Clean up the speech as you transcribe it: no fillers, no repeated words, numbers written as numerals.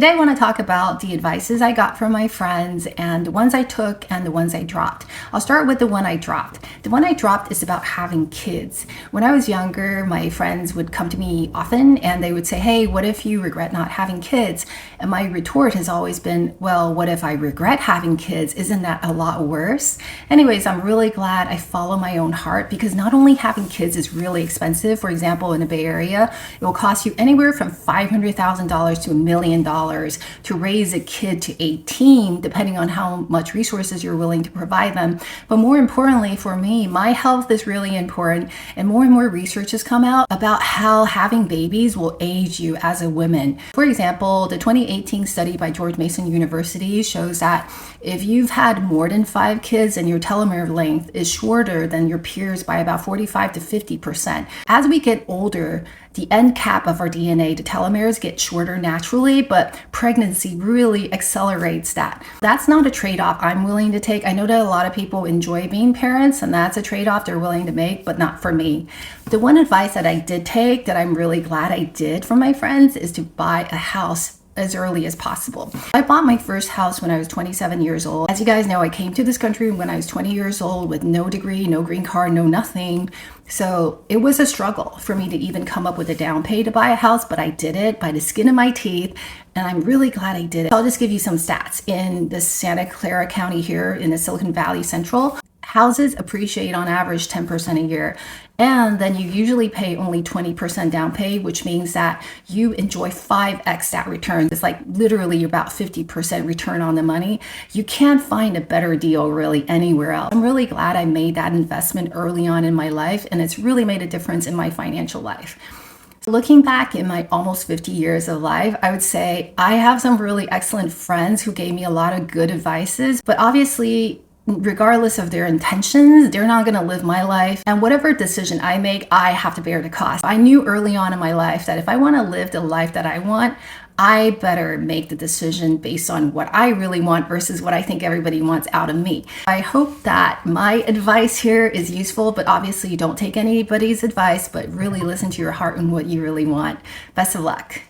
Today I want to talk about the advices I got from my friends and the ones I took and the ones I dropped. I'll start with the one I dropped. The one I dropped is about having kids. When I was younger, my friends would come to me often and they would say, hey, what if you regret not having kids? And my retort has always been, well, what if I regret having kids? Isn't that a lot worse? Anyways, I'm really glad I follow my own heart because not only having kids is really expensive. For example, in the Bay Area, it will cost you anywhere from $500,000 to $1 million to raise a kid to 18, depending on how much resources you're willing to provide them. But more importantly for me, my health is really important, and more research has come out about how having babies will age you as a woman. For example, the 2018 study by George Mason University shows that if you've had more than 5 kids and your telomere length is shorter than your peers by about 45 to 50%. As we get older, the end cap of our DNA, the telomeres, get shorter naturally, but pregnancy really accelerates that. That's not a trade-off I'm willing to take. I know that a lot of people enjoy being parents, and that's a trade-off they're willing to make, but not for me. The one advice that I did take that I'm really glad I did from my friends is to buy a house as early as possible. I bought my first house when I was 27 years old. As you guys know, I came to this country when I was 20 years old with no degree, no green card, no nothing. So it was a struggle for me to even come up with a down pay to buy a house, but I did it by the skin of my teeth, and I'm really glad I did it. I'll just give you some stats. In the Santa Clara County here in the Silicon Valley Central, houses appreciate on average 10% a year. And then you usually pay only 20% down pay, which means that you enjoy 5x that return. It's like literally about 50% return on the money. You can't find a better deal really anywhere else. I'm really glad I made that investment early on in my life, and it's really made a difference in my financial life. Looking back in my almost 50 years of life, I would say I have some really excellent friends who gave me a lot of good advices, but obviously, regardless of their intentions, they're not going to live my life. And whatever decision I make, I have to bear the cost. I knew early on in my life that if I want to live the life that I want, I better make the decision based on what I really want versus what I think everybody wants out of me. I hope that my advice here is useful, but obviously you don't take anybody's advice, but really listen to your heart and what you really want. Best of luck.